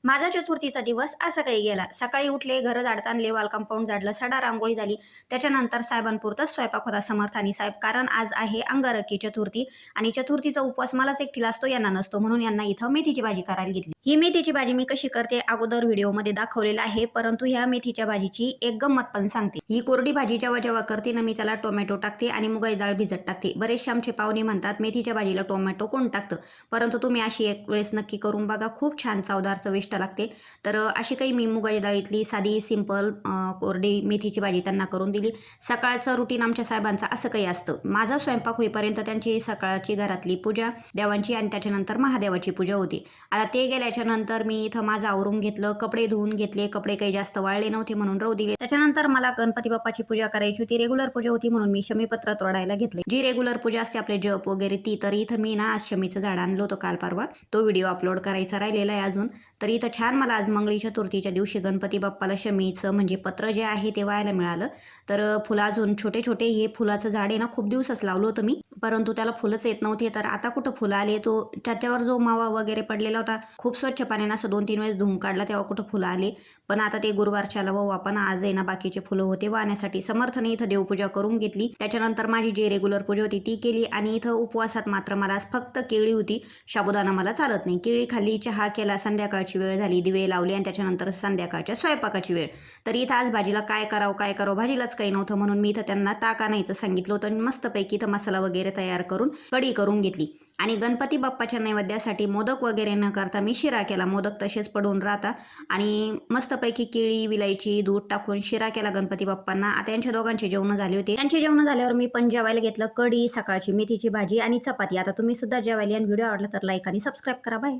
माझा चतुर्थीचा दिवस असा काही गेला. सकाळी उठले, घरं झाडत आणले, वॉल कंपाऊंड झाडलं, सडा रांगोळी झाली. त्याच्यानंतर साहेबांपुरताच स्वयंपाक होता समर्थानी साहेब. कारण आज आहे अंगारकी चतुर्थी आणि चतुर्थीचा उपवास मलाच एकटीला असतो, यांना नसतो. म्हणून यांना इथं मेथीची भाजी करायला घेतली. ही मेथीची भाजी मी कशी करते अगोदर व्हिडिओमध्ये दाखवलेलं आहे, परंतु ह्या मेथीच्या भाजीची एक गंमत पण सांगते. ही कोरडी भाजी जेव्हा जेव्हा करते ना मी त्याला टोमॅटो टाकते आणि मुगाची डाळ भिजत टाकते. बरेचसे आमचे पाहुणे म्हणतात मेथीच्या भाजीला टोमॅटो कोण टाकतं, परंतु तुम्ही अशी एक वेळेस नक्की करून बघा, खूप छान चवदार चविष्ट लागते. तर अशी काही मी मुगाच्या डाळीतली साधी सिंपल कोरडी मेथीची भाजी त्यांना करून दिली. सकाळचं रुटीन आमच्या साहेबांचं असं काही असतं. माझा स्वयंपाक होईपर्यंत त्यांची सकाळची घरातली पूजा देवांची आणि त्याच्यानंतर महादेवाची पूजा होती. आता ते गेल्याच्या नंतर मी इथं माझं आवरून घेतलं, कपडे धुवून घेतले. कपडे काही जास्त वाळले नव्हते म्हणून राहू दिले. त्याच्यानंतर मला गणपती बाप्पाची पूजा करायची होती, रेग्युलर पूजा होती म्हणून मी शमीपत्र तोडायला घेतले. जी रेग्युलर पूजा असते आपले जप वगैरे ती. तर इथं मी ना आज शमीचं झाड आणलं होतं काल परवा, तो व्हिडिओ अपलोड करायचा राहिलेला आहे अजून. तर इथं छान मला आज मंगळी चतुर्थीच्या दिवशी गणपती बाप्पाला शमीचं म्हणजे पत्र जे आहे ते व्हायला मिळालं. तर फुलं अजून छोटे छोटे, हे फुलाचं झाड आहे ना खूप दिवसच लावलं होतं मी, परंतु त्याला फुलंच येत नव्हते. तर आता कुठं फुलं आले, तो त्याच्यावर जो मावा वगैरे पडलेला होता खूप स्वच्छ पाण्यानं असं 2-3 वेळेस धुवून काढला तेव्हा कुठं फुलं आले. पण आता ते गुरुवारच्याला व आपण आज आहे ना बाकीचे फुलं होते वाहण्यासाठी समर्थने इथं देवपूजा करून घेतली. त्याच्यानंतर माझी जी रेग्युलर पूजा होती ती केली आणि इथं उपवासात मात्र मला आज फक्त केळी होती. साबुदाणा मला चालत नाही. केळी खाल्ली, चहा केला, संध्याकाळची वेळ झाली, दिवे लावले आणि त्याच्यानंतर संध्याकाळच्या स्वयंपाकाची वेळ. तर इथं आज भाजीला काय करावं भाजीलाच काही नव्हतं म्हणून मी इथं त्यांना ताक आणायचं सांगितलं होतं आणि मस्तपैकी इथं मसाला वगैरे तयार करून कढी करून घेतली. आणि गणपती बाप्पाच्या नैवेद्यासाठी मोदक वगैरे न करता मी शिरा केला. मोदक तसेच पडून राहता आणि मस्तपैकी केळी, विलायची, दूध टाकून शिरा केला गणपती बाप्पांना. आता यांच्या दोघांचे जेवण झाले होते. त्यांचे जेवण झाल्यावर मी पण जेवायला घेतलं. कढी, सकाळची मेथीची भाजी आणि चपाती. आता तुम्ही सुद्धा जेवायला आणि व्हिडिओ आवडला तर लाईक आणि सबस्क्राईब करा. बाय.